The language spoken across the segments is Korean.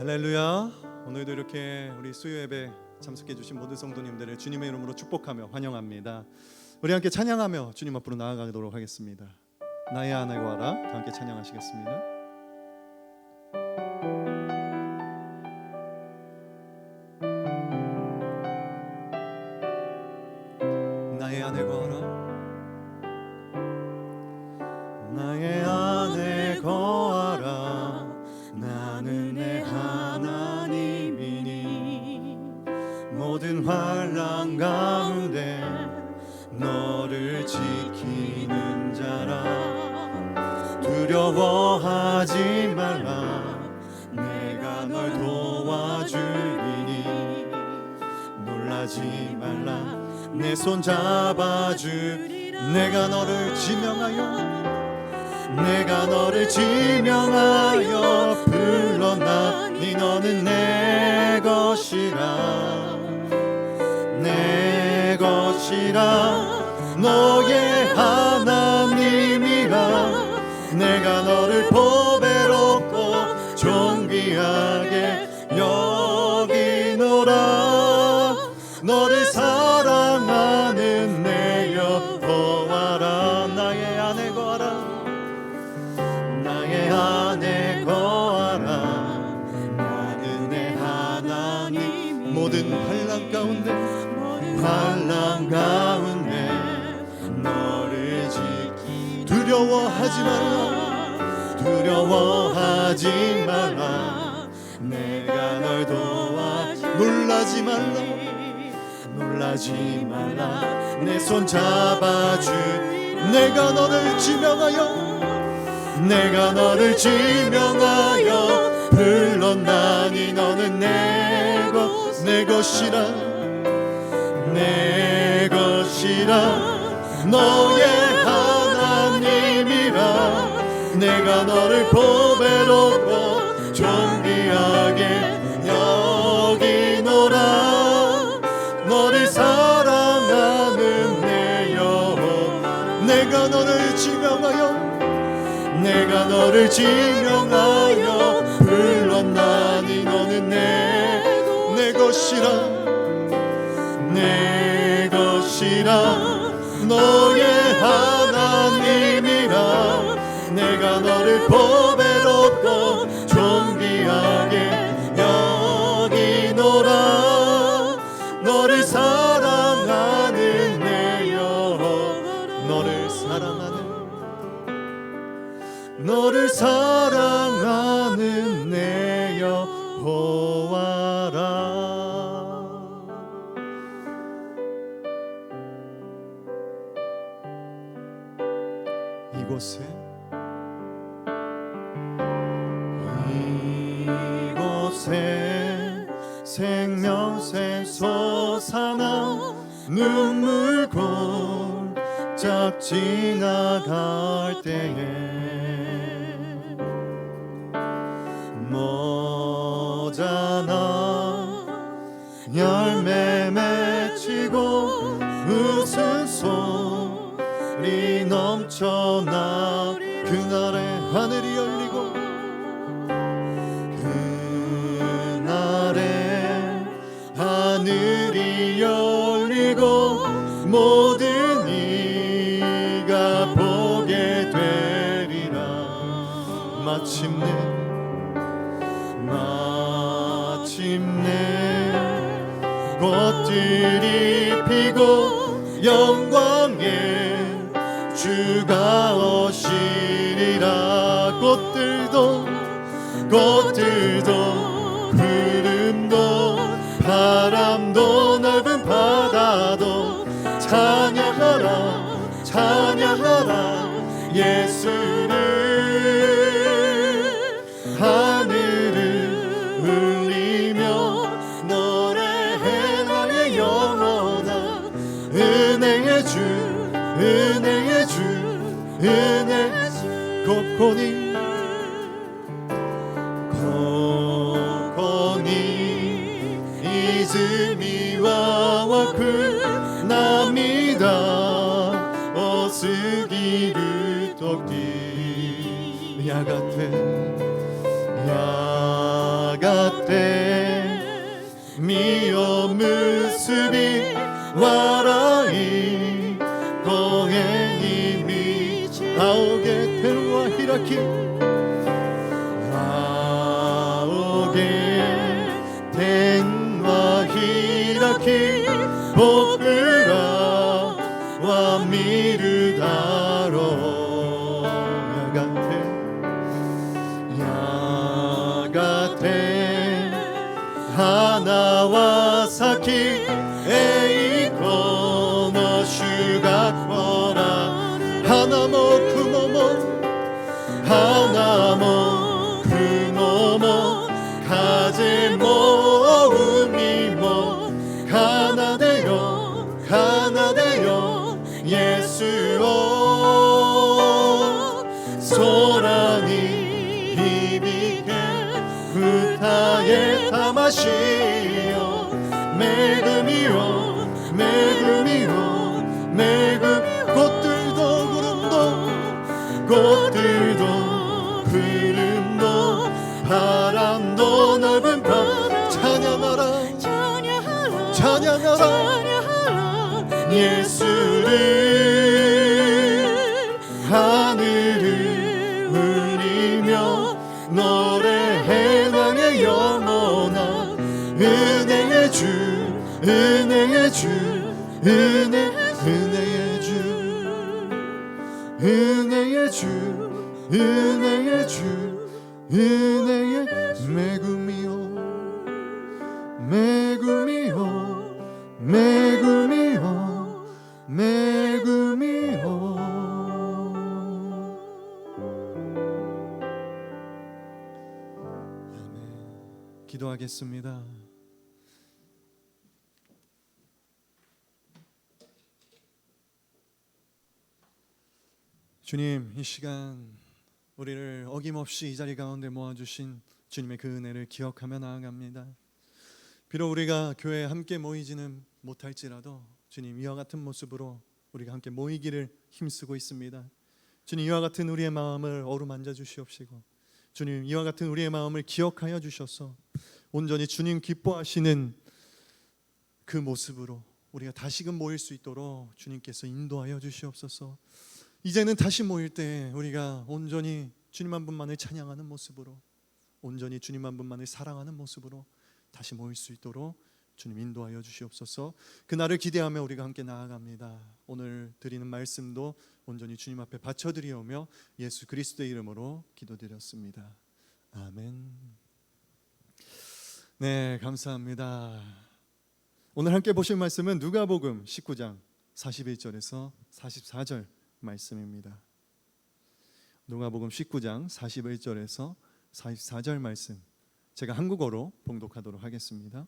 할렐루야. 오늘도 이렇게 우리 수요 예배 참석해 주신 모든 성도님들을 주님의 이름으로 축복하며 환영합니다. 우리 함께 찬양하며 주님 앞으로 나아가도록 하겠습니다. 나의 안에 거하라. 다 함께 찬양하시겠습니다. 나의 안에 거하라. 나의 안에 거하라. 나는 내 하나님이니 모든 환난 가운데 너를 지키는 자라. 두려워하지 말라. 내가 널 도와주리니 놀라지 말라. 내 손 잡아주리라. 내가 너를 지명하여 불렀나니 너는 내 것이라. 내 것이라. 너의 하나님이라. 내가 너를 보배롭고 존귀하게 여기노라. 너를 사랑하는 내 여호와라. 나의 안에 거하라. 나의 안에 거하라. 나는 내 하나님. 모든 환난 가운데 너를 지키. 두려워하지 말라. 내가 널 도와. 놀라지 말라. 내 손 잡아주. 내가 너를 지명하여 불렀나니 너는 내 것이라. 내 것이라. 너의 하나님이라. 내가 너를 보배롭고 존귀하게 여기노라. 너를 사랑하는 내 여호와. 내가 너를 지명하여 불렀나니 너는 내 것이라. 내 것이라. 너의 하나님이라. 내가 너를 보배롭고 존귀하게 여기노라. 너를 사랑하는 내 여호와. 너를 사랑하는 내 여호와라. 이곳에 생명샘 솟아나 눈물 골짝 지나갈 때에 모자나 열매 맺히고 웃음소리 넘쳐나. 그날에 하늘이 열리고 모든 이가 보게 되리라. 마침내 꽃들이 피고 영광의 주가 오시리라. 꽃들도 구름도 바람도 넓은 바다도 찬양하라 예수를. 하늘을 울리며 노래해 나의 영혼아. 은혜의 주 곳곳이 이즈미와 나미다. 어스기를 돕기 야같은 て実を結び笑い声に満ち仰げ天は開き仰げ天は開き僕らは見るだろうやがて花は咲き栄光の主が来ら花も雲も花も雲も風も海も奏でよ奏でよイエスを空に響け歌え魂よ恵みよ恵みよ恵み꽃들도 구름도 꽃들도 구름도 바람도 넓은 밤 찬양하라 찬양하라 찬양하라 예수를 하늘을 울리며 노래해 나의 영원한 은혜의 주 은혜의 주 은혜의 주 은혜의 주 은혜의 주 은혜의 매구미요 매구미요 매구미요 매구미요 기도하겠습니다. 주님, 이 시간 우리를 어김없이 이 자리 가운데 모아주신 주님의 그 은혜를 기억하며 나아갑니다. 비록 우리가 교회에 함께 모이지는 못할지라도 주님, 이와 같은 모습으로 우리가 함께 모이기를 힘쓰고 있습니다. 주님, 이와 같은 우리의 마음을 어루만져 주시옵시고 주님, 이와 같은 우리의 마음을 기억하여 주셔서 온전히 주님 기뻐하시는 그 모습으로 우리가 다시금 모일 수 있도록 주님께서 인도하여 주시옵소서. 이제는 다시 모일 때 우리가 온전히 주님 한 분만을 찬양하는 모습으로 온전히 주님 한 분만을 사랑하는 모습으로 다시 모일 수 있도록 주님 인도하여 주시옵소서. 그날을 기대하며 우리가 함께 나아갑니다. 오늘 드리는 말씀도 온전히 주님 앞에 바쳐드리오며 예수 그리스도의 이름으로 기도드렸습니다. 아멘. 네, 감사합니다. 오늘 함께 보실 말씀은 누가복음 19장 41절에서 44절 말씀입니다. 누가복음 19장 41절에서 44절 말씀, 제가 한국어로 봉독하도록 하겠습니다.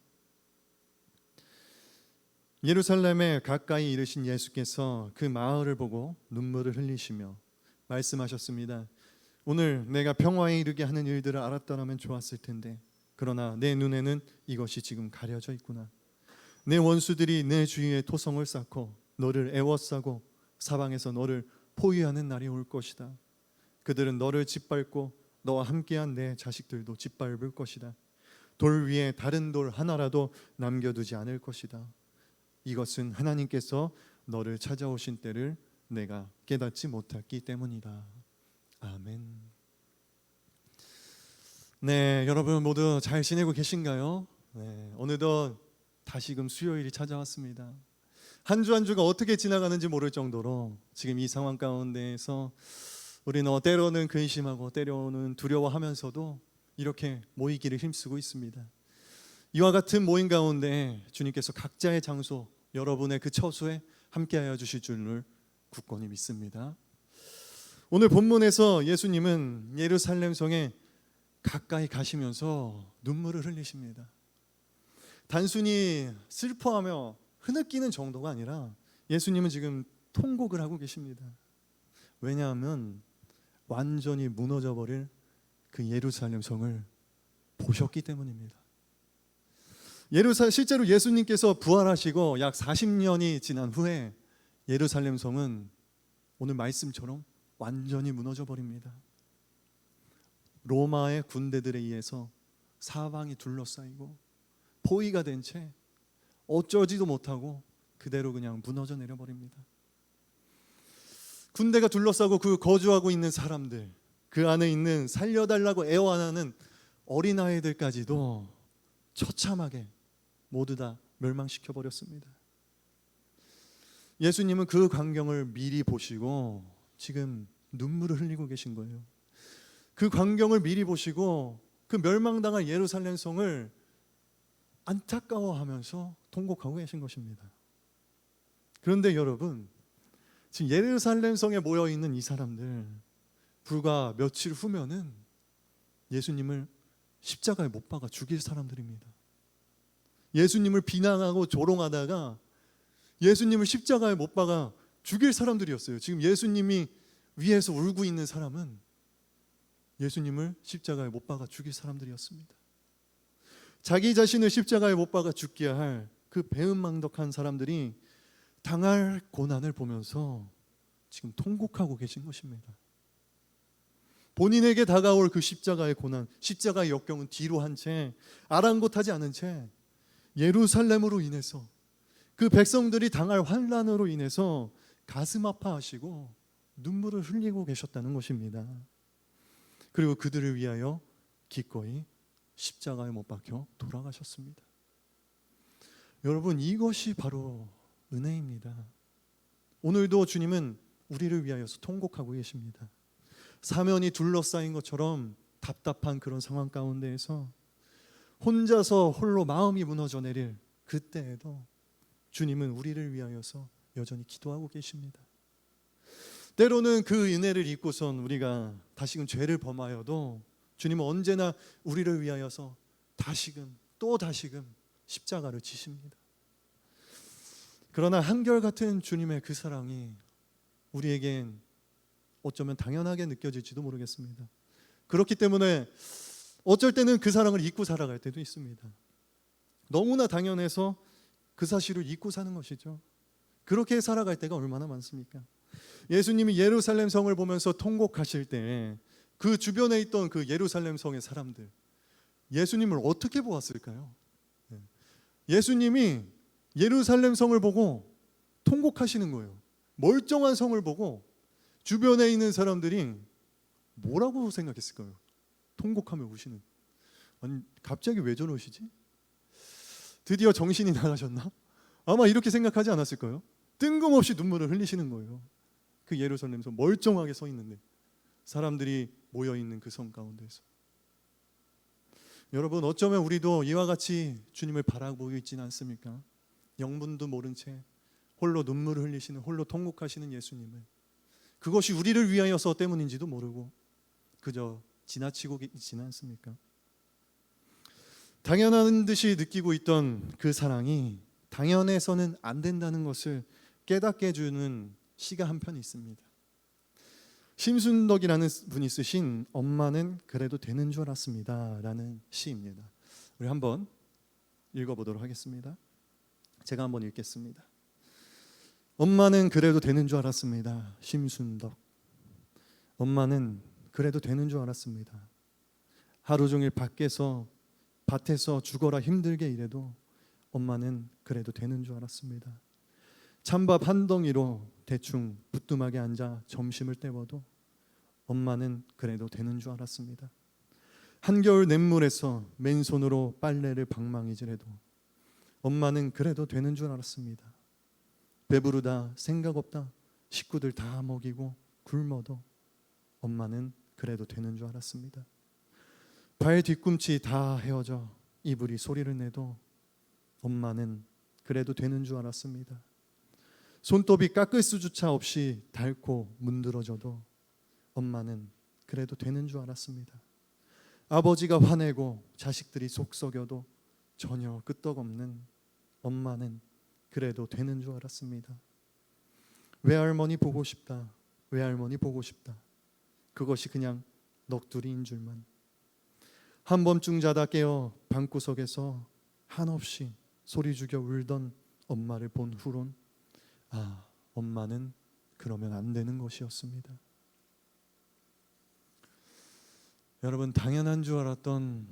예루살렘에 가까이 이르신 예수께서 그 마을을 보고 눈물을 흘리시며 말씀하셨습니다. 오늘 내가 평화에 이르게 하는 일들을 알았더라면 좋았을 텐데 그러나 내 눈에는 이것이 지금 가려져 있구나. 내 원수들이 내 주위에 토성을 쌓고 너를 애워싸고 사방에서 너를 포위하는 날이 올 것이다. 그들은 너를 짓밟고 너와 함께한 내 자식들도 짓밟을 것이다. 돌 위에 다른 돌 하나라도 남겨두지 않을 것이다. 이것은 하나님께서 너를 찾아오신 때를 내가 깨닫지 못했기 때문이다. 아멘. 네, 여러분 모두 잘 지내고 계신가요? 네, 어느덧 다시금 수요일이 찾아왔습니다. 한 주 한 주가 어떻게 지나가는지 모를 정도로 지금 이 상황 가운데에서 우리는 때로는 근심하고 때로는 두려워하면서도 이렇게 모이기를 힘쓰고 있습니다. 이와 같은 모임 가운데 주님께서 각자의 장소, 여러분의 그 처소에 함께하여 주실 줄을 굳건히 믿습니다. 오늘 본문에서 예수님은 예루살렘 성에 가까이 가시면서 눈물을 흘리십니다. 단순히 슬퍼하며 흐느끼는 정도가 아니라 예수님은 지금 통곡을 하고 계십니다. 왜냐하면 완전히 무너져버릴 그 예루살렘 성을 보셨기 때문입니다. 실제로 예수님께서 부활하시고 약 40년이 지난 후에 예루살렘 성은 오늘 말씀처럼 완전히 무너져 버립니다. 로마의 군대들에 의해서 사방이 둘러싸이고 포위가 된 채 어쩌지도 못하고 그대로 그냥 무너져 내려버립니다. 군대가 둘러싸고 그 거주하고 있는 사람들, 그 안에 있는 살려달라고 애원하는 어린아이들까지도 처참하게 모두 다 멸망시켜 버렸습니다. 예수님은 그 광경을 미리 보시고 지금 눈물을 흘리고 계신 거예요. 그 광경을 미리 보시고 그 멸망당한 예루살렘 성을 안타까워하면서 통곡하고 계신 것입니다. 그런데 여러분, 지금 예루살렘 성에 모여 있는 이 사람들 불과 며칠 후면은 예수님을 십자가에 못 박아 죽일 사람들입니다. 예수님을 비난하고 조롱하다가 예수님을 십자가에 못 박아 죽일 사람들이었어요. 지금 예수님이 위에서 울고 있는 사람은 예수님을 십자가에 못 박아 죽일 사람들이었습니다. 자기 자신을 십자가에 못 박아 죽게 할 그 배은망덕한 사람들이 당할 고난을 보면서 지금 통곡하고 계신 것입니다. 본인에게 다가올 그 십자가의 고난, 십자가의 역경은 뒤로 한 채 아랑곳하지 않은 채 예루살렘으로 인해서 그 백성들이 당할 환난으로 인해서 가슴 아파하시고 눈물을 흘리고 계셨다는 것입니다. 그리고 그들을 위하여 기꺼이 십자가에 못 박혀 돌아가셨습니다. 여러분, 이것이 바로 은혜입니다. 오늘도 주님은 우리를 위하여서 통곡하고 계십니다. 사면이 둘러싸인 것처럼 답답한 그런 상황 가운데에서 혼자서 홀로 마음이 무너져 내릴 그때에도 주님은 우리를 위하여서 여전히 기도하고 계십니다. 때로는 그 은혜를 잊고선 우리가 다시금 죄를 범하여도 주님은 언제나 우리를 위하여서 다시금 또 다시금 십자가를 지십니다. 그러나 한결같은 주님의 그 사랑이 우리에겐 어쩌면 당연하게 느껴질지도 모르겠습니다. 그렇기 때문에 어쩔 때는 그 사랑을 잊고 살아갈 때도 있습니다. 너무나 당연해서 그 사실을 잊고 사는 것이죠. 그렇게 살아갈 때가 얼마나 많습니까? 예수님이 예루살렘 성을 보면서 통곡하실 때 그 주변에 있던 그 예루살렘 성의 사람들, 예수님을 어떻게 보았을까요? 예수님이 예루살렘 성을 보고 통곡하시는 거예요. 멀쩡한 성을 보고 주변에 있는 사람들이 뭐라고 생각했을까요? 통곡하며 우시는. 아니, 갑자기 왜 저러시지? 드디어 정신이 나가셨나? 아마 이렇게 생각하지 않았을까요? 뜬금없이 눈물을 흘리시는 거예요. 그 예루살렘 성 멀쩡하게 서 있는데 사람들이 모여 있는 그 성 가운데서. 여러분, 어쩌면 우리도 이와 같이 주님을 바라보고 있지는 않습니까? 영문도 모른 채 홀로 눈물을 흘리시는, 홀로 통곡하시는 예수님을, 그것이 우리를 위하여서 때문인지도 모르고 그저 지나치고 있지는 않습니까? 당연한 듯이 느끼고 있던 그 사랑이 당연해서는 안 된다는 것을 깨닫게 해주는 시가 한 편 있습니다. 심순덕이라는 분이 쓰신 엄마는 그래도 되는 줄 알았습니다 라는 시입니다. 우리 한번 읽어보도록 하겠습니다. 제가 한번 읽겠습니다. 엄마는 그래도 되는 줄 알았습니다. 심순덕. 엄마는 그래도 되는 줄 알았습니다. 하루 종일 밖에서 밭에서 죽어라 힘들게 일해도 엄마는 그래도 되는 줄 알았습니다. 찬밥 한 덩이로 대충 부뚜막에 앉아 점심을 때워도 엄마는 그래도 되는 줄 알았습니다. 한겨울 냇물에서 맨손으로 빨래를 방망이질해도 엄마는 그래도 되는 줄 알았습니다. 배부르다 생각 없다 식구들 다 먹이고 굶어도 엄마는 그래도 되는 줄 알았습니다. 발 뒤꿈치 다 헤어져 이불이 소리를 내도 엄마는 그래도 되는 줄 알았습니다. 손톱이 깎을 수조차 없이 닳고 문드러져도 엄마는 그래도 되는 줄 알았습니다. 아버지가 화내고 자식들이 속썩여도 전혀 끄떡없는 엄마는 그래도 되는 줄 알았습니다. 외할머니 보고 싶다, 외할머니 보고 싶다. 그것이 그냥 넋두리인 줄만. 한밤중 자다 깨어 방구석에서 한없이 소리 죽여 울던 엄마를 본 후론 아, 엄마는 그러면 안 되는 것이었습니다. 여러분, 당연한 줄 알았던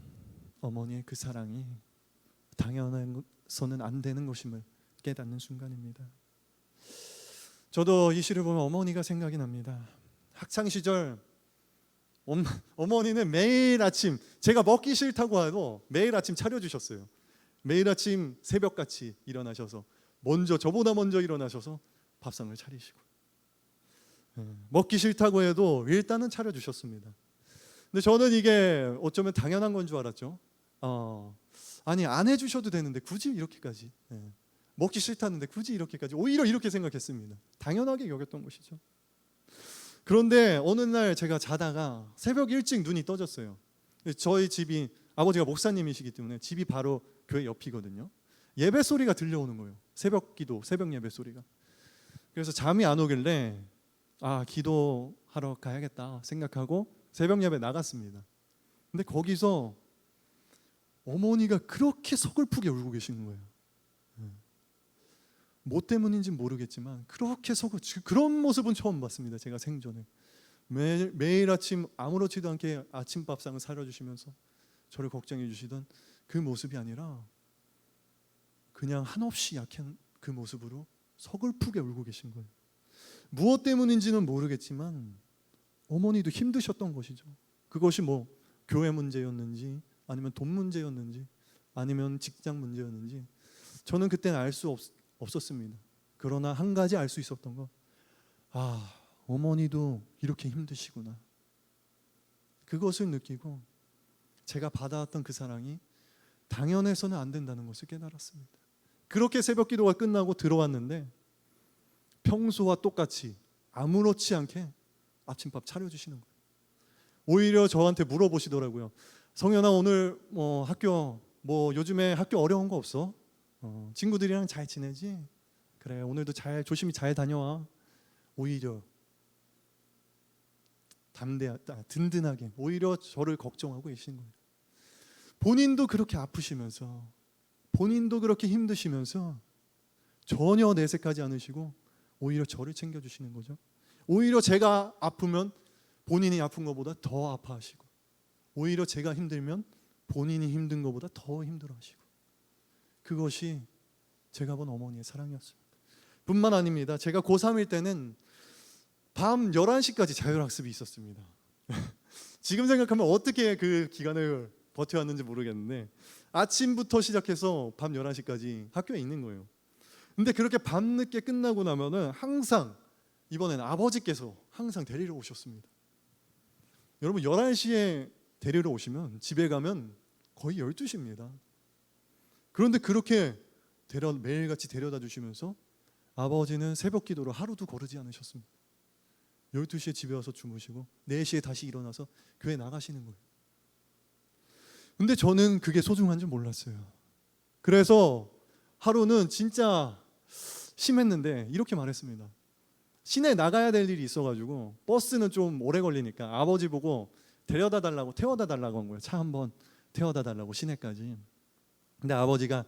어머니의 그 사랑이 당연해서는 안 되는 것임을 깨닫는 순간입니다. 저도 이 시를 보면 어머니가 생각이 납니다. 학창 시절 어머니는 매일 아침 제가 먹기 싫다고 해도 매일 아침 차려주셨어요. 매일 아침 새벽같이 일어나셔서 저보다 먼저 일어나셔서 밥상을 차리시고, 먹기 싫다고 해도 일단은 차려주셨습니다. 근데 저는 이게 어쩌면 당연한 건 줄 알았죠. 아니 안 해주셔도 되는데 굳이 이렇게까지, 먹기 싫다는데 굳이 이렇게까지, 오히려 이렇게 생각했습니다. 당연하게 여겼던 것이죠. 그런데 어느 날 제가 자다가 새벽 일찍 눈이 떠졌어요. 저희 집이, 아버지가 목사님이시기 때문에 집이 바로 교회 옆이거든요. 예배 소리가 들려오는 거예요. 새벽 기도, 새벽 예배 소리가. 그래서 잠이 안 오길래 기도하러 가야겠다 생각하고 새벽 예배 나갔습니다. 근데 거기서 어머니가 그렇게 서글프게 울고 계시는 거예요. 뭐 때문인지 모르겠지만 그렇게 그런 모습은 처음 봤습니다. 제가 생전에 매일 아침 아무렇지도 않게 아침밥상을 차려주시면서 저를 걱정해 주시던 그 모습이 아니라 그냥 한없이 약한 그 모습으로 서글프게 울고 계신 거예요. 무엇 때문인지는 모르겠지만 어머니도 힘드셨던 것이죠. 그것이 뭐 교회 문제였는지 아니면 돈 문제였는지 아니면 직장 문제였는지 저는 그때는 알 수 없었습니다. 그러나 한 가지 알 수 있었던 거, 어머니도 이렇게 힘드시구나. 그것을 느끼고 제가 받아왔던 그 사랑이 당연해서는 안 된다는 것을 깨달았습니다. 그렇게 새벽 기도가 끝나고 들어왔는데 평소와 똑같이 아무렇지 않게 아침밥 차려주시는 거예요. 오히려 저한테 물어보시더라고요. 성현아, 오늘 학교 요즘에 학교 어려운 거 없어? 친구들이랑 잘 지내지? 그래, 오늘도 조심히 잘 다녀와. 오히려 든든하게 오히려 저를 걱정하고 계신 거예요. 본인도 그렇게 아프시면서 본인도 그렇게 힘드시면서 전혀 내색하지 않으시고 오히려 저를 챙겨주시는 거죠. 오히려 제가 아프면 본인이 아픈 것보다 더 아파하시고, 오히려 제가 힘들면 본인이 힘든 것보다 더 힘들어하시고, 그것이 제가 본 어머니의 사랑이었습니다. 뿐만 아닙니다. 제가 고3일 때는 밤 11시까지 자율학습이 있었습니다. 지금 생각하면 어떻게 그 기간을 버텨왔는지 모르겠는데 아침부터 시작해서 밤 11시까지 학교에 있는 거예요. 근데 그렇게 밤늦게 끝나고 나면은 항상, 이번에는 아버지께서 항상 데리러 오셨습니다. 여러분 11시에 데리러 오시면 집에 가면 거의 12시입니다. 그런데 그렇게 매일같이 데려다 주시면서 아버지는 새벽 기도를 하루도 거르지 않으셨습니다. 12시에 집에 와서 주무시고 4시에 다시 일어나서 교회 나가시는 거예요. 근데 저는 그게 소중한 줄 몰랐어요. 그래서 하루는 진짜 심했는데 이렇게 말했습니다. 시내 나가야 될 일이 있어가지고 버스는 좀 오래 걸리니까 아버지 보고 데려다 달라고, 태워다 달라고 한 거예요. 차 한번 태워다 달라고 시내까지. 근데 아버지가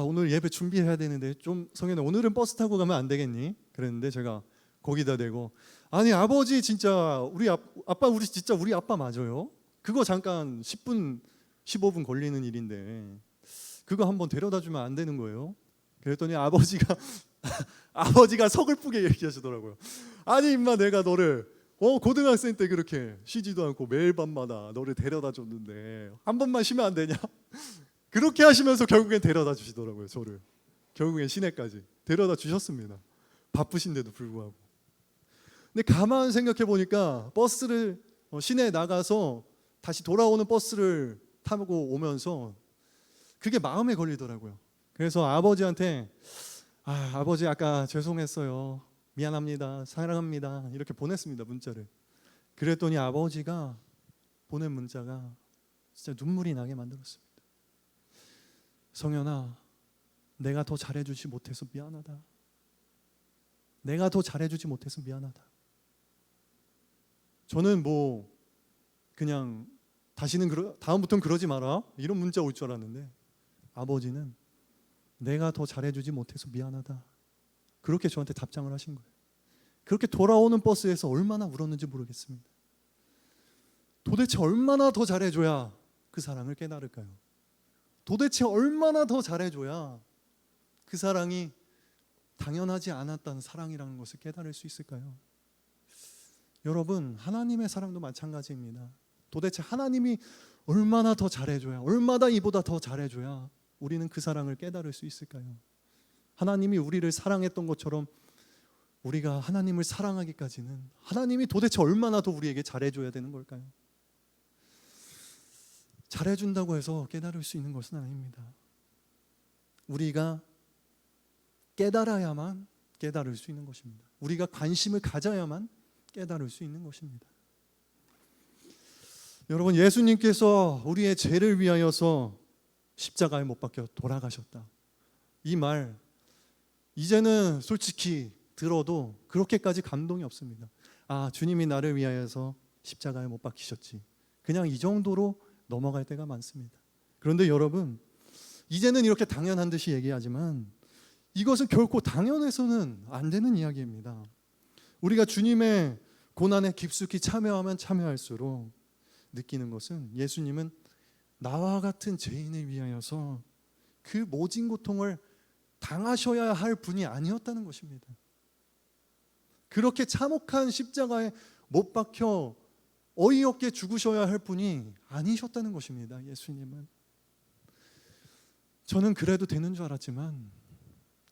오늘 예배 준비해야 되는데 좀 성현아 오늘은 버스 타고 가면 안 되겠니? 그랬는데 제가 거기다 대고, 아니 아버지 진짜 우리 아빠 맞아요. 그거 잠깐 10분 15분 걸리는 일인데 그거 한번 데려다 주면 안 되는 거예요? 그랬더니 아버지가 서글프게 얘기하시더라고요. 아니 임마, 내가 너를 고등학생 때 그렇게 쉬지도 않고 매일 밤마다 너를 데려다 줬는데 한 번만 쉬면 안 되냐? 그렇게 하시면서 결국엔 데려다 주시더라고요. 저를 결국엔 시내까지 데려다 주셨습니다. 바쁘신데도 불구하고. 근데 가만 생각해 보니까 버스를 시내에 나가서 다시 돌아오는 버스를 타고 오면서 그게 마음에 걸리더라고요. 그래서 아버지한테 아버지 아까 죄송했어요, 미안합니다, 사랑합니다 이렇게 보냈습니다, 문자를. 그랬더니 아버지가 보낸 문자가 진짜 눈물이 나게 만들었습니다. 성현아, 내가 더 잘해주지 못해서 미안하다. 내가 더 잘해주지 못해서 미안하다. 저는 그냥 다음부터는 그러지 마라 이런 문자 올 줄 알았는데 아버지는 내가 더 잘해주지 못해서 미안하다, 그렇게 저한테 답장을 하신 거예요. 그렇게 돌아오는 버스에서 얼마나 울었는지 모르겠습니다. 도대체 얼마나 더 잘해줘야 그 사랑을 깨달을까요? 도대체 얼마나 더 잘해줘야 그 사랑이 당연하지 않았다는 사랑이라는 것을 깨달을 수 있을까요? 여러분, 하나님의 사랑도 마찬가지입니다. 도대체 하나님이 얼마나 더 잘해줘야, 얼마나 이보다 더 잘해줘야 우리는 그 사랑을 깨달을 수 있을까요? 하나님이 우리를 사랑했던 것처럼 우리가 하나님을 사랑하기까지는 하나님이 도대체 얼마나 더 우리에게 잘해줘야 되는 걸까요? 잘해준다고 해서 깨달을 수 있는 것은 아닙니다. 우리가 깨달아야만 깨달을 수 있는 것입니다. 우리가 관심을 가져야만 깨달을 수 있는 것입니다. 여러분, 예수님께서 우리의 죄를 위하여서 십자가에 못 박혀 돌아가셨다. 이 말 이제는 솔직히 들어도 그렇게까지 감동이 없습니다. 아, 주님이 나를 위하여서 십자가에 못 박히셨지. 그냥 이 정도로 넘어갈 때가 많습니다. 그런데 여러분, 이제는 이렇게 당연한 듯이 얘기하지만 이것은 결코 당연해서는 안 되는 이야기입니다. 우리가 주님의 고난에 깊숙이 참여하면 참여할수록 느끼는 것은 예수님은 나와 같은 죄인을 위하여서 그 모진 고통을 당하셔야 할 분이 아니었다는 것입니다. 그렇게 참혹한 십자가에 못 박혀 어이없게 죽으셔야 할 분이 아니셨다는 것입니다. 예수님은. 저는 그래도 되는 줄 알았지만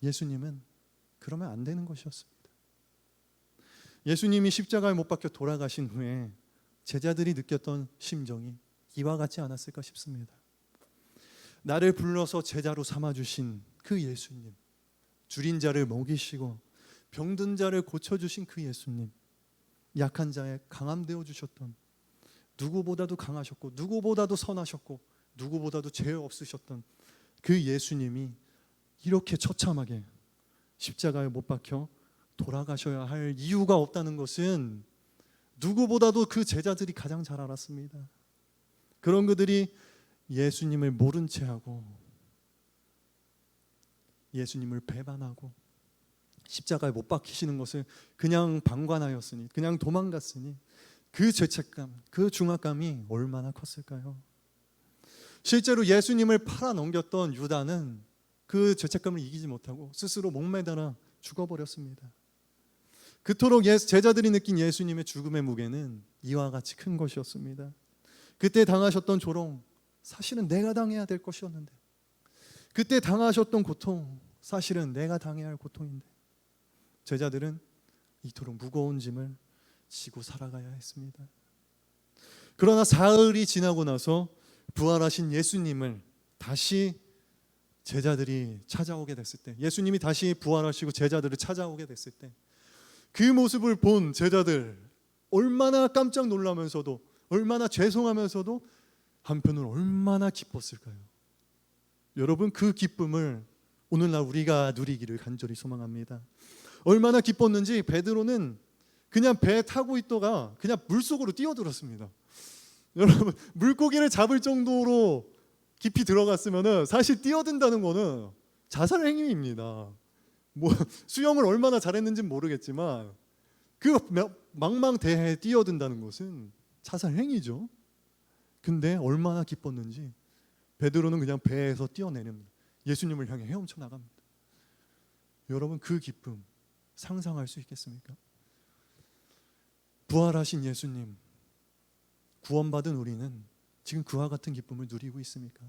예수님은 그러면 안 되는 것이었습니다. 예수님이 십자가에 못 박혀 돌아가신 후에 제자들이 느꼈던 심정이 이와 같지 않았을까 싶습니다. 나를 불러서 제자로 삼아주신 그 예수님, 줄인 자를 먹이시고 병든 자를 고쳐주신 그 예수님, 약한 자의 강함 되어주셨던, 누구보다도 강하셨고 누구보다도 선하셨고 누구보다도 죄 없으셨던 그 예수님이 이렇게 처참하게 십자가에 못 박혀 돌아가셔야 할 이유가 없다는 것은 누구보다도 그 제자들이 가장 잘 알았습니다. 그런 그들이 예수님을 모른 채 하고 예수님을 배반하고 십자가에 못 박히시는 것을 그냥 방관하였으니, 그냥 도망갔으니 그 죄책감, 그 중압감이 얼마나 컸을까요? 실제로 예수님을 팔아넘겼던 유다는 그 죄책감을 이기지 못하고 스스로 목매달아 죽어버렸습니다. 그토록 제자들이 느낀 예수님의 죽음의 무게는 이와 같이 큰 것이었습니다. 그때 당하셨던 조롱, 사실은 내가 당해야 될 것이었는데, 그때 당하셨던 고통, 사실은 내가 당해야 할 고통인데, 제자들은 이토록 무거운 짐을 지고 살아가야 했습니다. 그러나 사흘이 지나고 나서 부활하신 예수님을 다시 제자들이 찾아오게 됐을 때, 예수님이 다시 부활하시고 제자들을 찾아오게 됐을 때, 그 모습을 본 제자들 얼마나 깜짝 놀라면서도, 얼마나 죄송하면서도 한편으로 얼마나 기뻤을까요? 여러분, 그 기쁨을 오늘날 우리가 누리기를 간절히 소망합니다. 얼마나 기뻤는지 베드로는 그냥 배 타고 있다가 그냥 물속으로 뛰어들었습니다. 여러분, 물고기를 잡을 정도로 깊이 들어갔으면 사실 뛰어든다는 거는 자살 행위입니다. 뭐 수영을 얼마나 잘했는지는 모르겠지만 그 망망대해에 뛰어든다는 것은 자살 행위죠. 근데 얼마나 기뻤는지 베드로는 그냥 배에서 뛰어내립니다. 예수님을 향해 헤엄쳐 나갑니다. 여러분, 그 기쁨 상상할 수 있겠습니까? 부활하신 예수님, 구원받은 우리는 지금 그와 같은 기쁨을 누리고 있습니까?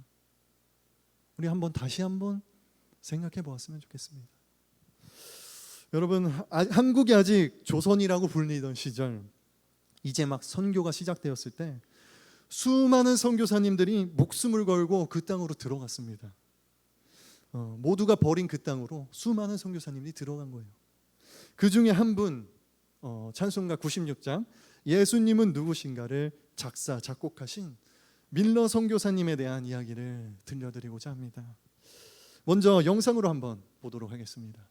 우리 다시 한번 생각해 보았으면 좋겠습니다. 여러분, 한국이 아직 조선이라고 불리던 시절, 이제 막 선교가 시작되었을 때 수많은 선교사님들이 목숨을 걸고 그 땅으로 들어갔습니다. 모두가 버린 그 땅으로 수많은 선교사님들이 들어간 거예요. 그 중에 한 분, 찬송가 96장 예수님은 누구신가를 작사 작곡하신 밀러 선교사님에 대한 이야기를 들려드리고자 합니다. 먼저 영상으로 한번 보도록 하겠습니다.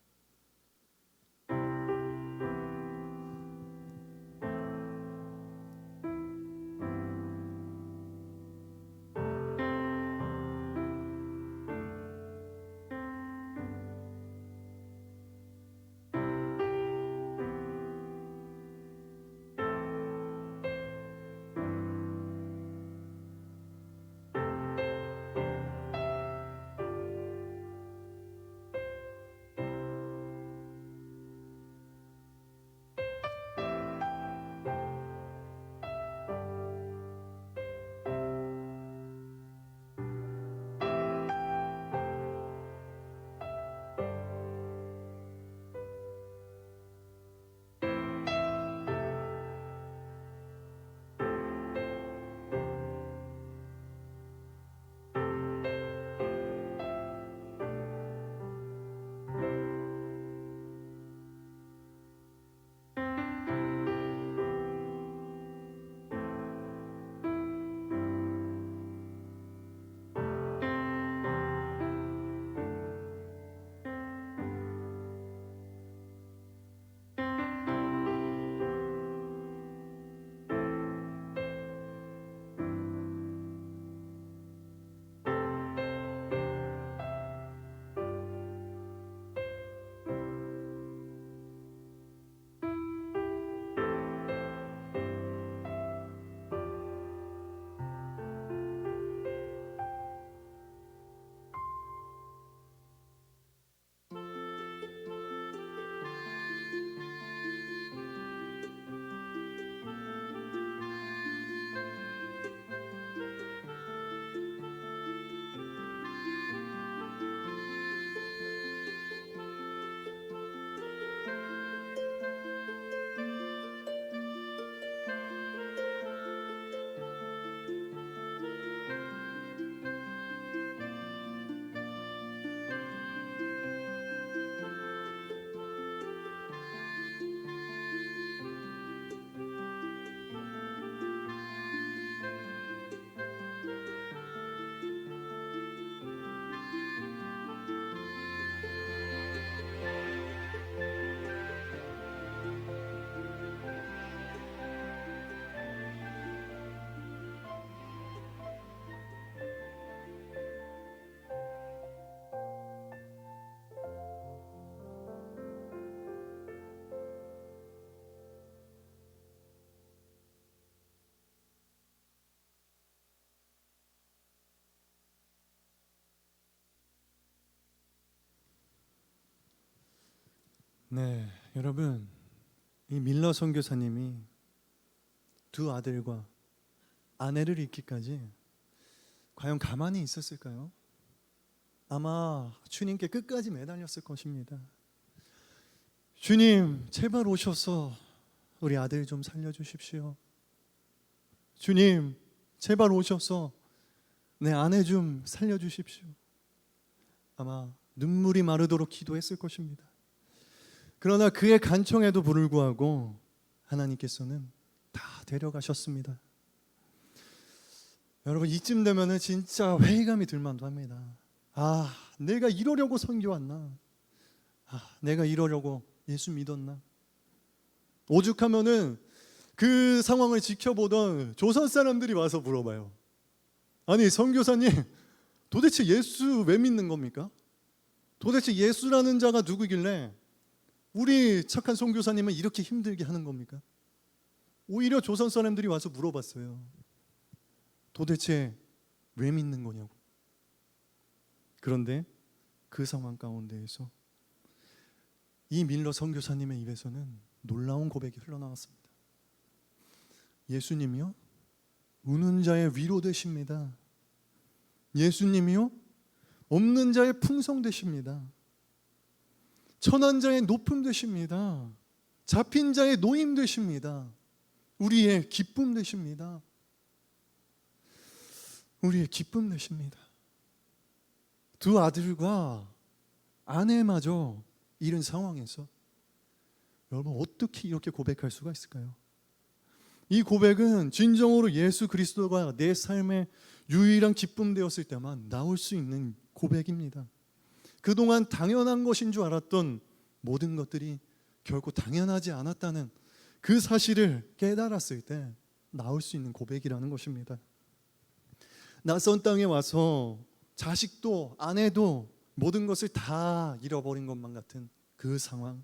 네, 여러분, 이 밀러 선교사님이 두 아들과 아내를 잃기까지 과연 가만히 있었을까요? 아마 주님께 끝까지 매달렸을 것입니다. 주님, 제발 오셔서 우리 아들 좀 살려주십시오. 주님, 제발 오셔서 내 아내 좀 살려주십시오. 아마 눈물이 마르도록 기도했을 것입니다. 그러나 그의 간청에도 불구하고 하나님께서는 다 데려가셨습니다. 여러분, 이쯤 되면은 진짜 회의감이 들만도 합니다. 내가 이러려고 선교 왔나? 내가 이러려고 예수 믿었나? 오죽하면은 그 상황을 지켜보던 조선 사람들이 와서 물어봐요. 아니, 선교사님, 도대체 예수 왜 믿는 겁니까? 도대체 예수라는 자가 누구길래 우리 착한 선교사님은 이렇게 힘들게 하는 겁니까? 오히려 조선 사람들이 와서 물어봤어요. 도대체 왜 믿는 거냐고. 그런데 그 상황 가운데에서 이 밀러 선교사님의 입에서는 놀라운 고백이 흘러나왔습니다. 예수님이요? 우는 자의 위로 되십니다. 예수님이요? 없는 자의 풍성 되십니다. 천한 자의 높음 되십니다. 잡힌 자의 노임 되십니다. 우리의 기쁨 되십니다. 우리의 기쁨 되십니다. 두 아들과 아내마저 잃은 상황에서 여러분, 어떻게 이렇게 고백할 수가 있을까요? 이 고백은 진정으로 예수 그리스도가 내 삶의 유일한 기쁨 되었을 때만 나올 수 있는 고백입니다. 그동안 당연한 것인 줄 알았던 모든 것들이 결코 당연하지 않았다는 그 사실을 깨달았을 때 나올 수 있는 고백이라는 것입니다. 낯선 땅에 와서 자식도 아내도 모든 것을 다 잃어버린 것만 같은 그 상황,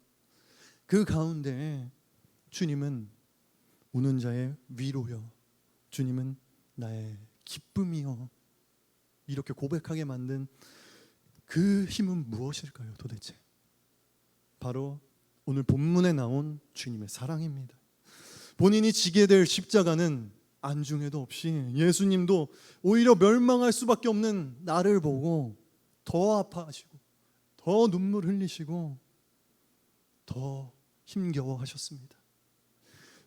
그 가운데 주님은 우는 자의 위로여, 주님은 나의 기쁨이여, 이렇게 고백하게 만든 그 힘은 무엇일까요? 도대체 바로 오늘 본문에 나온 주님의 사랑입니다. 본인이 지게 될 십자가는 안중에도 없이 예수님도 오히려 멸망할 수밖에 없는 나를 보고 더 아파하시고 더 눈물 흘리시고 더 힘겨워하셨습니다.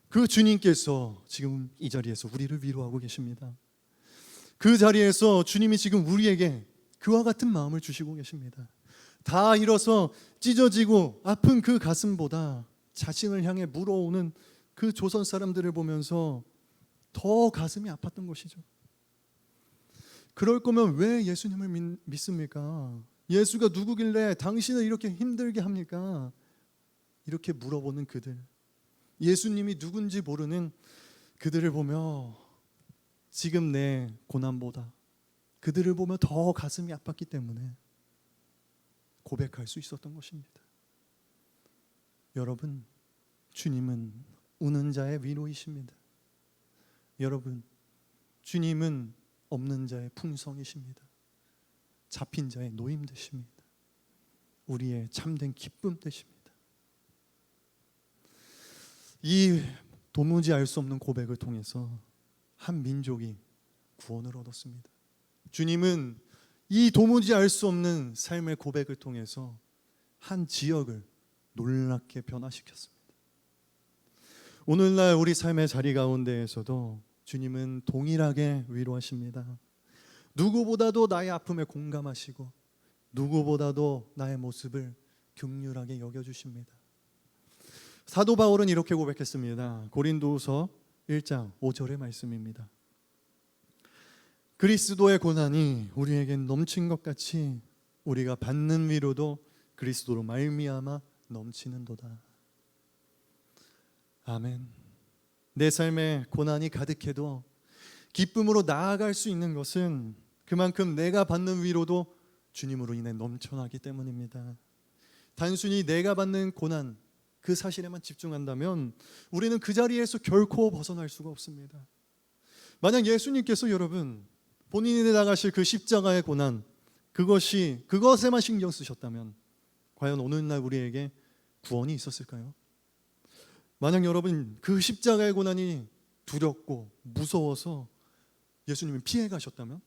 그 주님께서 지금 이 자리에서 우리를 위로하고 계십니다. 그 자리에서 주님이 지금 우리에게 그와 같은 마음을 주시고 계십니다. 다 잃어서 찢어지고 아픈 그 가슴보다 자신을 향해 물어오는 그 조선 사람들을 보면서 더 가슴이 아팠던 것이죠. 그럴 거면 왜 예수님을 믿습니까? 예수가 누구길래 당신을 이렇게 힘들게 합니까? 이렇게 물어보는 그들, 예수님이 누군지 모르는 그들을 보며 지금 내 고난보다 그들을 보며 더 가슴이 아팠기 때문에 고백할 수 있었던 것입니다. 여러분, 주님은 우는 자의 위로이십니다. 여러분, 주님은 없는 자의 풍성이십니다. 잡힌 자의 노임 되십니다. 우리의 참된 기쁨 되십니다. 이 도무지 알 수 없는 고백을 통해서 한 민족이 구원을 얻었습니다. 주님은 이 도무지 알 수 없는 삶의 고백을 통해서 한 지역을 놀랍게 변화시켰습니다. 오늘날 우리 삶의 자리 가운데에서도 주님은 동일하게 위로하십니다. 누구보다도 나의 아픔에 공감하시고 누구보다도 나의 모습을 긍휼하게 여겨주십니다. 사도 바울은 이렇게 고백했습니다. 고린도후서 1장 5절의 말씀입니다. 그리스도의 고난이 우리에겐 넘친 것 같이 우리가 받는 위로도 그리스도로 말미암아 넘치는도다. 아멘. 내 삶에 고난이 가득해도 기쁨으로 나아갈 수 있는 것은 그만큼 내가 받는 위로도 주님으로 인해 넘쳐나기 때문입니다. 단순히 내가 받는 고난, 그 사실에만 집중한다면 우리는 그 자리에서 결코 벗어날 수가 없습니다. 만약 예수님께서 여러분 본인이 나가실 그 십자가의 고난, 그것에만 신경 쓰셨다면 과연 오늘날 우리에게 구원이 있었을까요? 만약 여러분 그 십자가의 고난이 두렵고 무서워서 예수님이 피해 가셨다면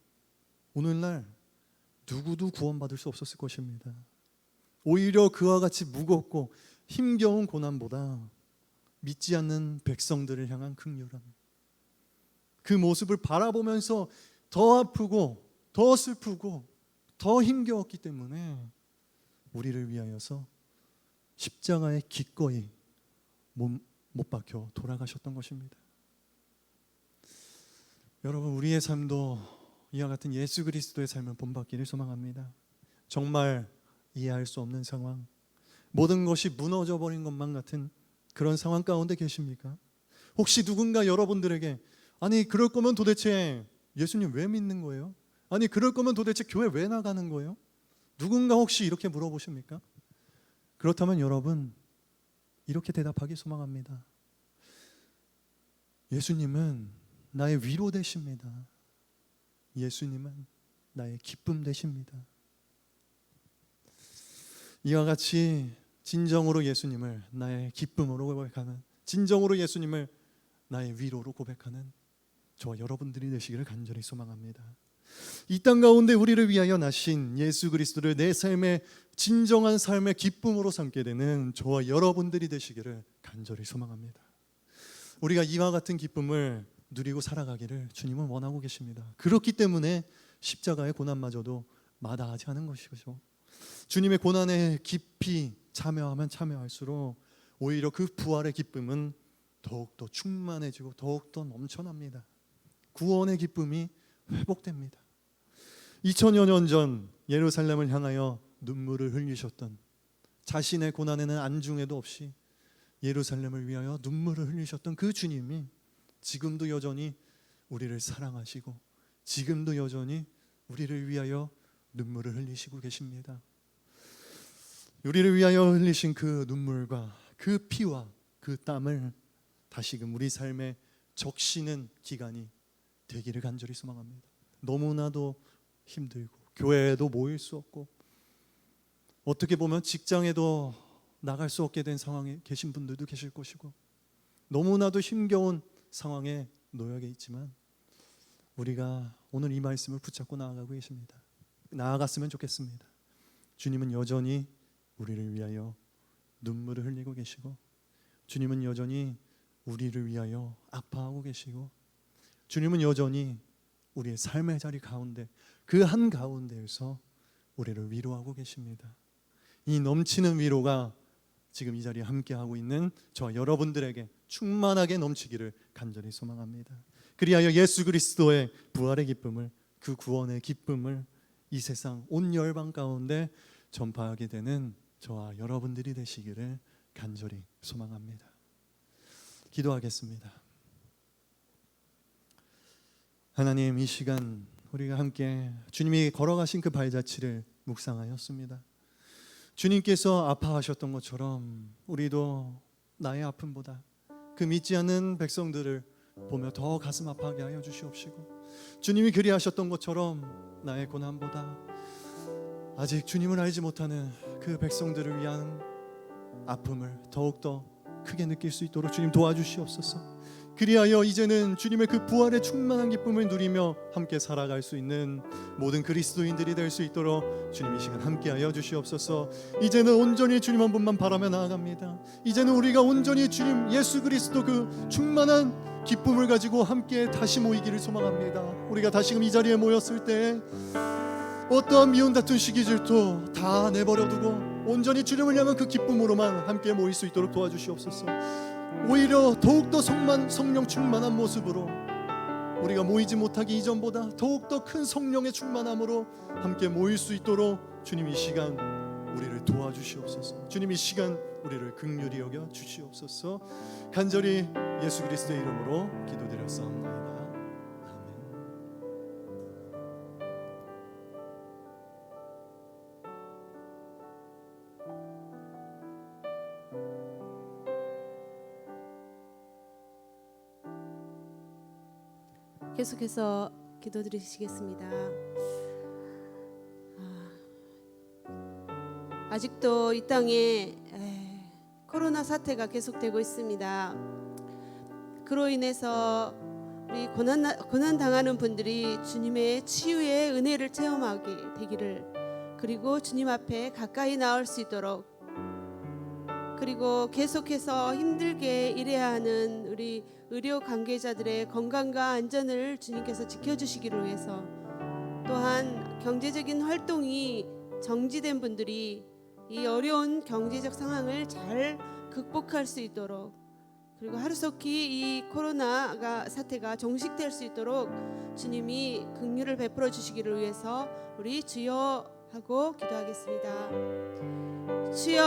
오늘날 누구도 구원받을 수 없었을 것입니다. 오히려 그와 같이 무겁고 힘겨운 고난보다 믿지 않는 백성들을 향한 긍휼함, 그 모습을 바라보면서 더 아프고 더 슬프고 더 힘겨웠기 때문에 우리를 위하여서 십자가에 기꺼이 못 박혀 돌아가셨던 것입니다. 여러분, 우리의 삶도 이와 같은 예수 그리스도의 삶을 본받기를 소망합니다. 정말 이해할 수 없는 상황, 모든 것이 무너져 버린 것만 같은 그런 상황 가운데 계십니까? 혹시 누군가 여러분들에게 아니 그럴 거면 도대체 예수님 왜 믿는 거예요? 아니 그럴 거면 도대체 교회 왜 나가는 거예요? 누군가 혹시 이렇게 물어보십니까? 그렇다면 여러분 이렇게 대답하기 소망합니다. 예수님은 나의 위로 되십니다. 예수님은 나의 기쁨 되십니다. 이와 같이 진정으로 예수님을 나의 기쁨으로 고백하는, 진정으로 예수님을 나의 위로로 고백하는 저와 여러분들이 되시기를 간절히 소망합니다. 이 땅 가운데 우리를 위하여 나신 예수 그리스도를 내 삶의 진정한 삶의 기쁨으로 삼게 되는 저와 여러분들이 되시기를 간절히 소망합니다. 우리가 이와 같은 기쁨을 누리고 살아가기를 주님은 원하고 계십니다. 그렇기 때문에 십자가의 고난마저도 마다하지 않은 것이죠. 주님의 고난에 깊이 참여하면 참여할수록 오히려 그 부활의 기쁨은 더욱더 충만해지고 더욱더 넘쳐납니다. 구원의 기쁨이 회복됩니다. 2000여 년 전 예루살렘을 향하여 눈물을 흘리셨던, 자신의 고난에는 안중에도 없이 예루살렘을 위하여 눈물을 흘리셨던 그 주님이 지금도 여전히 우리를 사랑하시고 지금도 여전히 우리를 위하여 눈물을 흘리시고 계십니다. 우리를 위하여 흘리신 그 눈물과 그 피와 그 땀을 다시금 우리 삶에 적시는 기간이 되기를 간절히 소망합니다. 너무나도 힘들고 교회에도 모일 수 없고 어떻게 보면 직장에도 나갈 수 없게 된 상황에 계신 분들도 계실 것이고 너무나도 힘겨운 상황에 놓여 있지만 우리가 오늘 이 말씀을 붙잡고 나아가고 계십니다. 나아갔으면 좋겠습니다. 주님은 여전히 우리를 위하여 눈물을 흘리고 계시고 주님은 여전히 우리를 위하여 아파하고 계시고 주님은 여전히 우리의 삶의 자리 가운데 그 한가운데에서 우리를 위로하고 계십니다. 이 넘치는 위로가 지금 이 자리에 함께하고 있는 저와 여러분들에게 충만하게 넘치기를 간절히 소망합니다. 그리하여 예수 그리스도의 부활의 기쁨을, 그 구원의 기쁨을 이 세상 온 열방 가운데 전파하게 되는 저와 여러분들이 되시기를 간절히 소망합니다. 기도하겠습니다. 하나님, 이 시간 우리가 함께 주님이 걸어가신 그 발자취를 묵상하였습니다. 주님께서 아파하셨던 것처럼 우리도 나의 아픔보다 그 믿지 않는 백성들을 보며 더 가슴 아파하게 하여 주시옵시고 주님이 그리하셨던 것처럼 나의 고난보다 아직 주님을 알지 못하는 그 백성들을 위한 아픔을 더욱더 크게 느낄 수 있도록 주님 도와주시옵소서. 그리하여 이제는 주님의 그 부활의 충만한 기쁨을 누리며 함께 살아갈 수 있는 모든 그리스도인들이 될 수 있도록 주님 이 시간 함께하여 주시옵소서. 이제는 온전히 주님 한 분만 바라며 나아갑니다. 이제는 우리가 온전히 주님 예수 그리스도 그 충만한 기쁨을 가지고 함께 다시 모이기를 소망합니다. 우리가 다시금 이 자리에 모였을 때 어떠한 미움 다툰 시기 질투 다 내버려두고 온전히 주님을 향한 그 기쁨으로만 함께 모일 수 있도록 도와주시옵소서. 오히려 더욱더 성령 충만한 모습으로 우리가 모이지 못하기 이전보다 더욱더 큰 성령의 충만함으로 함께 모일 수 있도록 주님 이 시간 우리를 도와주시옵소서. 주님 이 시간 우리를 긍휼히 여겨 주시옵소서. 간절히 예수 그리스도의 이름으로 기도드렸사옵나이다. 계속해서 기도드리시겠습니다. 아직도 이 땅에 코로나 사태가 계속되고 있습니다. 그로 인해서 우리 고난 당하는 분들이 주님의 치유의 은혜를 체험하게 되기를, 그리고 주님 앞에 가까이 나올 수 있도록, 그리고 계속해서 힘들게 일해야 하는 우리 의료 관계자들의 건강과 안전을 주님께서 지켜주시기를 위해서, 또한 경제적인 활동이 정지된 분들이 이 어려운 경제적 상황을 잘 극복할 수 있도록, 그리고 하루속히 이 코로나 사태가 종식될 수 있도록 주님이 긍휼을 베풀어 주시기를 위해서 우리 주여 하고 기도하겠습니다. 주여,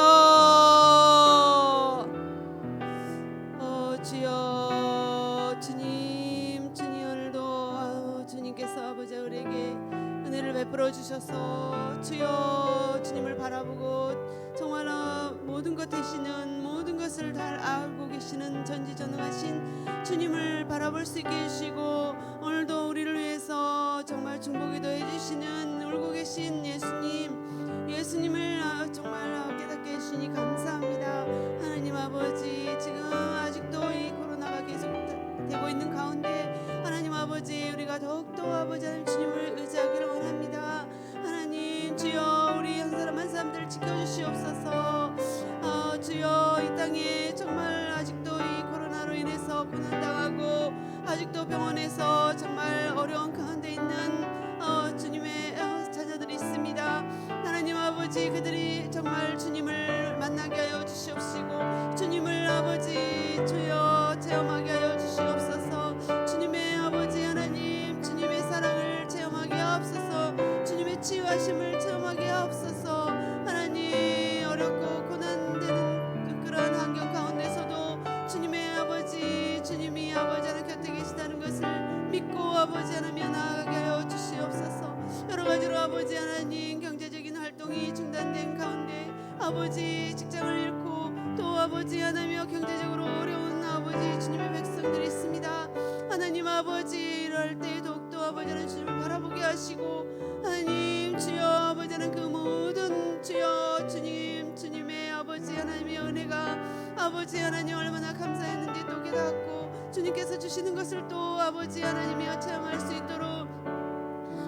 주여, 주님 오늘도 주님께서 아버지 우리에게 은혜를 베풀어 주셔서 주여 주님을 바라보고 정말 모든 것 되시는, 모든 것을 다 알고 계시는 전지전능하신 주님을 바라볼 수 있게 해주시고, 오늘도 우리를 위해서 정말 중보기도 해주시는 울고 계신 예수님을 정말 깨닫게 해주시니 감사합니다. 하나님 아버지, 지금 아직도 이 코로나가 계속되고 있는 가운데 하나님 아버지 우리가 더욱더 아버지 하나님 주님을 의지하기를 원합니다. 하나님 주여, 우리 한 사람 한 사람들 지켜주시옵소서. 주여, 이 땅에 정말 아직도 이 코로나로 인해서 고난당하고 아직도 병원에서 정말 어려운 가운데 있는 주님의 자녀들이 있습니다. 하나님 아버지, 그들이 정말 주님을 만나게 하여 주시옵시고 주님을 아버지 주여 체험하게 하여 주시옵소서. 주님의 아버지 하나님, 주님의 사랑을 체험하게 하옵소서. 주님의 치유하심을 체험하게 하옵소서. 하나님, 어렵고 고난되는 그런 환경 가운데서도 주님의 아버지, 주님이 아버지 하나님 곁에 계시다는 것을 믿고 아버지 하나님 나아가게 하여 주시옵소서. 여러 가지로 아버지 하나님 경제적인 활동이 중단된 가운데 아버지 직장을 잃고 또 아버지 하나님여 경제적으로 어려운 아버지 주님의 백성들이 있습니다. 하나님 아버지, 이럴 때 더욱더 아버지 하나님 주님을 바라보게 하시고 하나님 주여 아버지 하나님 그 모든 주여 주님의 아버지 하나님의 은혜가 아버지 하나님 얼마나 감사했는지 또 깨닫고 주님께서 주시는 것을 또 아버지 하나님이여 체험할 수 있도록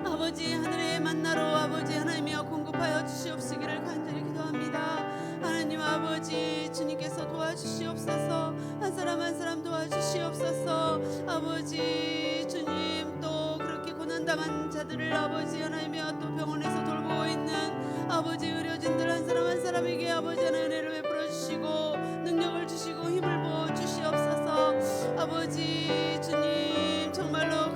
아버지 하늘의 만나로 아버지 하나님이여 공급하여 주시옵시기를 간절히 기도합니다. 하나님 아버지, 주님께서 도와주시옵소서. 한 사람 한 사람 도와주시옵소서. 아버지 주님, 또 그렇게 고난당한 자들을 아버지 하나님이여 또 병원에서 돌보고 있는 아버지 의료진들 한 사람 한 사람에게 아버지 하나님 은혜를 베풀어 주시고 능력을 주시고 힘을 부어 주시옵소서. 아버지 주님, 정말로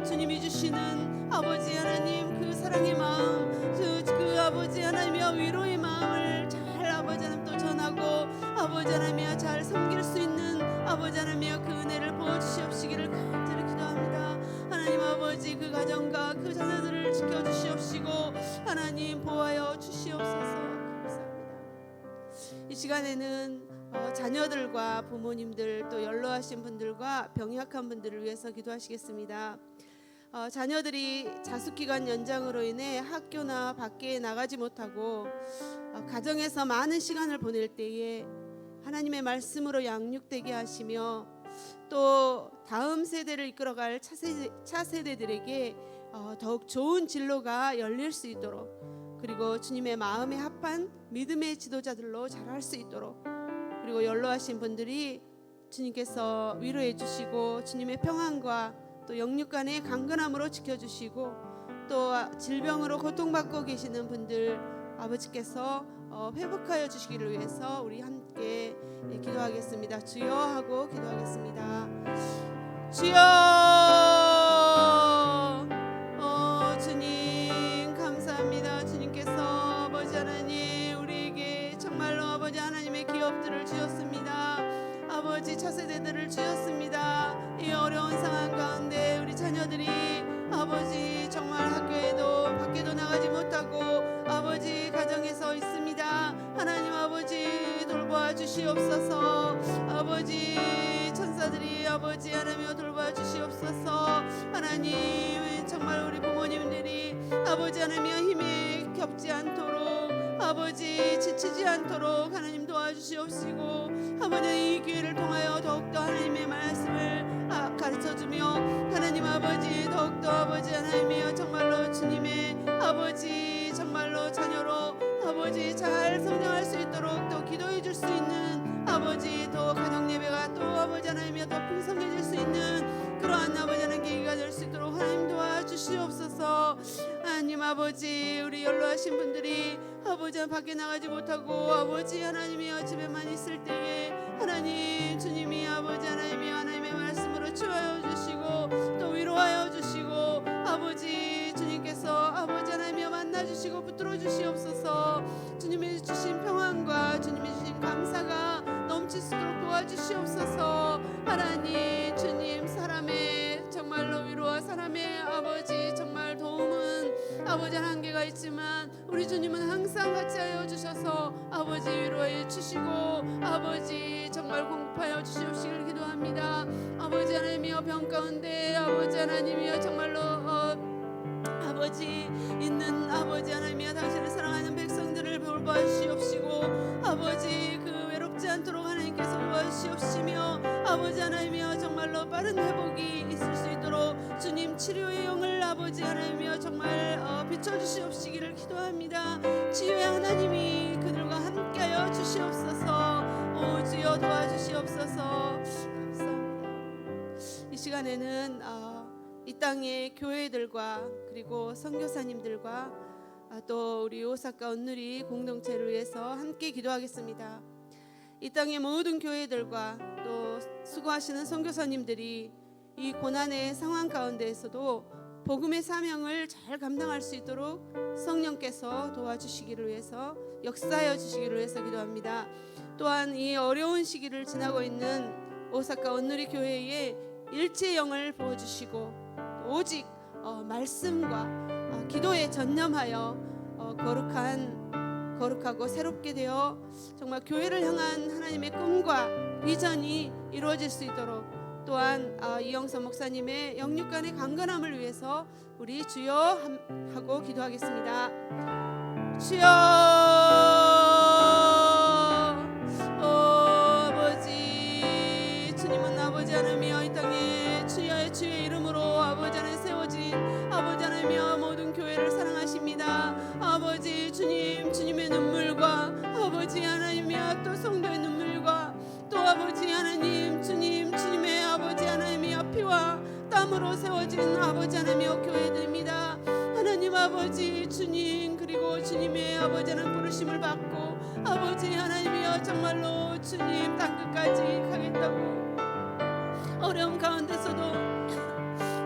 주님이 주시는 아버지 하나님 그 사랑의 마음, 그 아버지 하나님이여 위로의 마음을 잘 아버지 하나님 또 전하고 아버지 하나님이여 잘 섬길 수 있는 아버지 하나님이여 그 은혜를 부어주시옵시기를 간절히 기도합니다. 하나님 아버지, 그 가정과 그 자녀들을 지켜주시옵시고 하나님 보호하여 주시옵소서. 감사합니다. 이 시간에는 자녀들과 부모님들 또 연로하신 분들과 병약한 분들을 위해서 기도하시겠습니다. 자녀들이 자숙기간 연장으로 인해 학교나 밖에 나가지 못하고 가정에서 많은 시간을 보낼 때에 하나님의 말씀으로 양육되게 하시며 또 다음 세대를 이끌어갈 차세대들에게 더욱 좋은 진로가 열릴 수 있도록, 그리고 주님의 마음에 합한 믿음의 지도자들로 자랄 수 있도록, 그리고 연로하신 분들이 주님께서 위로해 주시고 주님의 평안과 또 영육간의 강건함으로 지켜주시고 또 질병으로 고통받고 계시는 분들 아버지께서 회복하여 주시기를 위해서 우리 함께 기도하겠습니다. 주여 하고 기도하겠습니다. 주여, 주님 감사합니다. 주님께서 아버지 하나님 우리에게 정말로 아버지 하나님의 기업들을 주셨습니다. 아버지 차세대들을 주셨습니다. 이 어려운 상황 가운데 우리 자녀들이 아버지 정말 학교에도 밖에도 나가지 못하고 아버지 가정에서 있습니다. 하나님 아버지 돌보아 주시옵소서. 아버지 천사들이 아버지 하나님 돌보아 주시옵소서. 하나님 정말 우리 부모님들이 아버지 하나님 힘이 겹지 않도록 아버지 지치지 않도록 하나님 도와주시옵시고 아버지 이 기회를 통하여 더욱더 하나님의 말씀을 가르쳐주며 하나님 아버지 더욱더 아버지 하나님이여 정말로 주님의 아버지 정말로 자녀로 아버지 잘 성장할 수 있도록 또 기도해 줄 수 있는 아버지 또 가정 예배가 또 아버지 하나님이여 더 풍성해질 수 있는 그러한 아버지 하나님 계기가 될 수 있도록 하나님 도와주시옵소서. 하나님 아버지 우리 연로하신 분들이 아버지 밖에 나가지 못하고 아버지 하나님이여 집에만 있을 때에 하나님 주님이 아버지 하나님이여 하나님의 말씀으로 치유하여 주시고 또 위로하여 주시고 아버지 주님께서 아버지 하나님이여 만나주시고 붙들어 주시옵소서. 주님이 주신 평안과 주님이 주신 감사가 넘칠 수 있도록 도와주시옵소서. 하나님 주님 사람의 정말로 위로와 사람의 아버지 정말 도움은 아버지 한계가 있지만 우리 주님은 항상 같이 하여 주셔서 아버지 위로해 주시고 아버지 정말 공급하여 주시옵시길 기도합니다. 아버지 하나님이여 병 가운데 아버지 하나님이여 정말로 아버지 있는 아버지 하나님이여 당신을 사랑하는 백성들을 돌봐주시옵시고 아버지 그 외롭지 않도록 하나님께서 도와주시옵시며 아버지 하나님이여 정말로 빠른 회복이 있을 수 있도록 주님 치료의 영을 아버지 하나님이여 정말 비춰주시옵시기를 기도합니다. 치유의 하나님이 그들과 함께하여 주시옵소서. 오 주여 도와주시옵소서. 감사합니다. 이 시간에는 이 땅의 교회들과 그리고 선교사님들과 또 우리 오사카 온누리 공동체를 위해서 함께 기도하겠습니다. 이 땅의 모든 교회들과 또 수고하시는 선교사님들이 이 고난의 상황 가운데에서도 복음의 사명을 잘 감당할 수 있도록 성령께서 도와주시기를 위해서 역사하여 주시기를 위해서 기도합니다. 또한 이 어려운 시기를 지나고 있는 오사카 온누리 교회에 일체의 영을 부어주시고 오직 말씀과 기도에 전념하여 거룩하고 새롭게 되어 정말 교회를 향한 하나님의 꿈과 비전이 이루어질 수 있도록 또한 이영선 목사님의 영육간의 강건함을 위해서 우리 주여 하고 기도하겠습니다. 주여 아버지 주님은 아버지 하나님이여 이 땅에 주의 이름으로 아버지 하나님 세워진 아버지 하나님이여 모든 교회를 사랑하십니다. 아버지 주님의 눈물과 아버지 하나님이여 또 성도의 눈물과 또 아버지 하나님 주님의 아버지 하나님이여 피와 땀으로 세워진 아버지 하나님이여 교회들입니다. 하나님 아버지 주님 그리고 주님의 아버지 하나님 부르심을 받고 아버지 하나님이여 정말로 주님 땅끝까지 가겠다고 어려움 가운데서도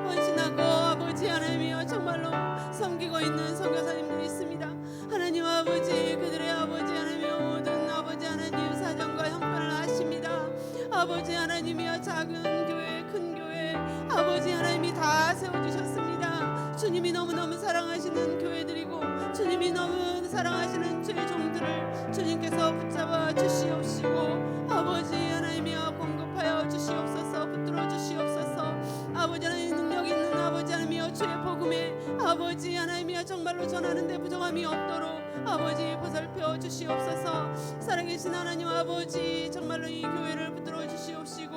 헌신하고 아버지 하나님이여 정말로 섬기고 있는 선교사님들이 있습니다. 하나님 아버지 그들의 아버지 하나님이여 모든 아버지 하나님 사정과 형편을 아십니다. 아버지 하나님이여 작은 교회 큰 교회 아버지 하나님이 다 세워주셨습니다. 주님이 너무너무 사랑하시는 교회들이고 주님이 너무 사랑하시는 주의 종들을 주님께서 붙잡아 주시옵시고 아버지 하나님이여 공급하여 주시옵소서. 붙들어 주시옵소서. 아버지 하나님 능력 있는 아버지 하나님이여 주의 복음에 아버지 하나님이여 정말로 전하는데 부정함이 없도록 아버지 보살펴 주시옵소서. 살아계신 하나님 아버지 정말로 이 교회를 붙들어 주시옵시고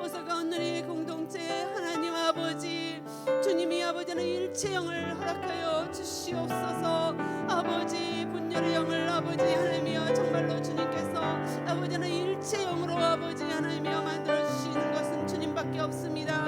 오사카 온누리 공동체 하나님 아버지 주님이 아버지는 일체 영을 허락하여 주시옵소서. 아버지 분열의 영을 아버지 하나님이여 정말로 주님께서 아버지는 일체 영으로 아버지 하나님이여 만들어 주시는 것은 주님밖에 없습니다.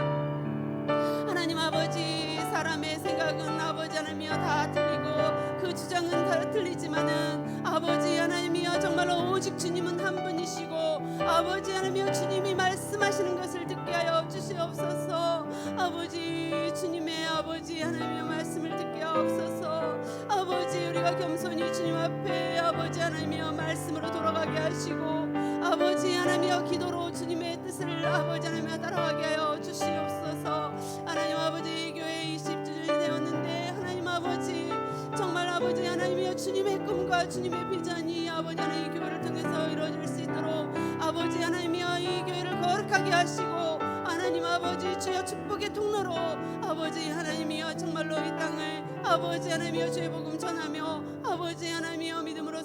하나님 아버지 사람의 생각은 아버지 하나님이여 다 틀리고 그 주장은 다 틀리지만은 아버지 하나님이여 정말로 오직 주님은 한 분이시고 아버지 하나님이여 주님이 말씀하시는 것을 듣게 하여 주시옵소서. 아버지 주님의 아버지 하나님의 말씀을 듣게 하옵소서. 아버지 우리가 겸손히 주님 앞에 아버지 하나님이여 말씀으로 돌아가게 하시고 아버지 하나님이여 기도로 주님의 뜻을 아버지 하나님이여 따라가게 하여 주시옵소서. 하나님 아버지 이 교회 20주년이 되었는데 하나님 아버지 정말 아버지 하나님이여 주님의 꿈과 주님의 비전이 아버지 하나님 이 교회를 통해서 이루어질 수 있도록 아버지 하나님이여 이 교회를 거룩하게 하시고 하나님 아버지 주여 축복의 통로로 아버지 하나님이여 정말로 이 땅을 아버지 하나님이여 주의 복음 전하며 아버지 하나님이여 믿음으로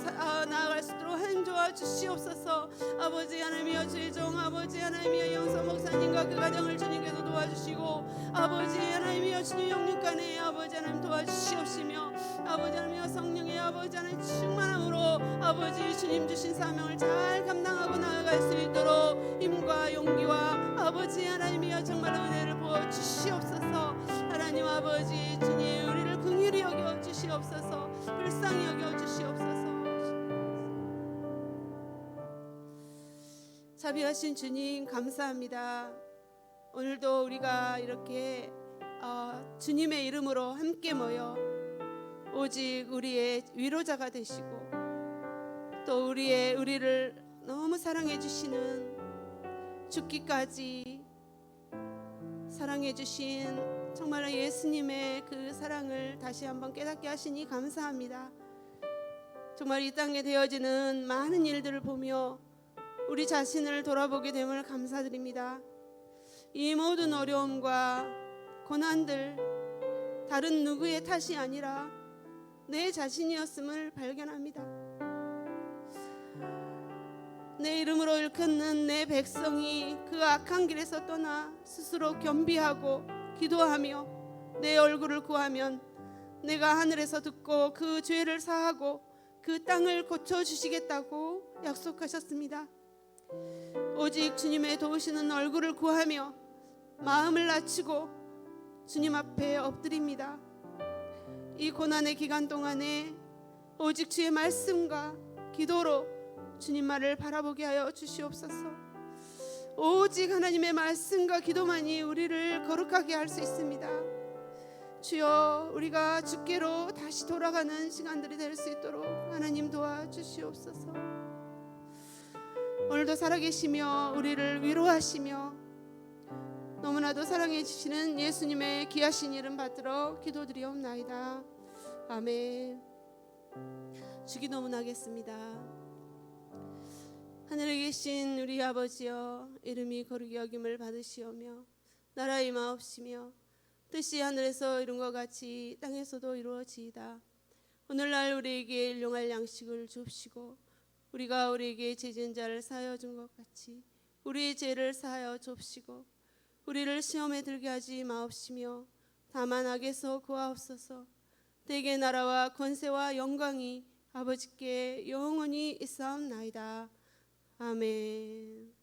주시옵소서. 아버지 하나님이여 주의 종 아버지 하나님이여 영서 목사님과 그 가정을 주님께서 도와주시고 아버지 하나님이여 주님 영육간에 아버지 하나님 도와주시옵시며 아버지 하나님이여 성령의 아버지 하나님 충만함으로 아버지 주님 주신 사명을 잘 감당하고 나아갈 수 있도록 힘과 용기와 아버지 하나님이여 정말 은혜를 부어 주시옵소서. 하나님 아버지 주님 우리를 긍휼히 여겨 주시옵소서. 불쌍히 여겨 주시옵소서. 자비하신 주님 감사합니다. 오늘도 우리가 이렇게 주님의 이름으로 함께 모여 오직 우리의 위로자가 되시고 또 우리를 너무 사랑해 주시는 죽기까지 사랑해 주신 정말 예수님의 그 사랑을 다시 한번 깨닫게 하시니 감사합니다. 정말 이 땅에 되어지는 많은 일들을 보며 우리 자신을 돌아보게 됨을 감사드립니다. 이 모든 어려움과 고난들 다른 누구의 탓이 아니라 내 자신이었음을 발견합니다. 내 이름으로 일컫는 내 백성이 그 악한 길에서 떠나 스스로 겸비하고 기도하며 내 얼굴을 구하면 내가 하늘에서 듣고 그 죄를 사하고 그 땅을 고쳐주시겠다고 약속하셨습니다. 오직 주님의 도우시는 얼굴을 구하며 마음을 낮추고 주님 앞에 엎드립니다. 이 고난의 기간 동안에 오직 주의 말씀과 기도로 주님 말을 바라보게 하여 주시옵소서. 오직 하나님의 말씀과 기도만이 우리를 거룩하게 할 수 있습니다. 주여 우리가 주께로 다시 돌아가는 시간들이 될 수 있도록 하나님 도와주시옵소서. 오늘도 살아계시며 우리를 위로하시며 너무나도 사랑해 주시는 예수님의 귀하신 이름 받들어 기도드리옵나이다. 아멘. 주기도문 하겠습니다. 하늘에 계신 우리 아버지여 이름이 거룩히 여김을 받으시오며 나라 임하옵시며 뜻이 하늘에서 이룬 것 같이 땅에서도 이루어지이다. 오늘날 우리에게 일용할 양식을 주옵시고 우리가 우리에게 죄 지은 자를 사하여 준 것 같이 우리의 죄를 사하여 주옵시고 우리를 시험에 들게 하지 마옵시며 다만 악에서 구하옵소서. 대개 나라와 권세와 영광이 아버지께 영원히 있사옵나이다. 아멘.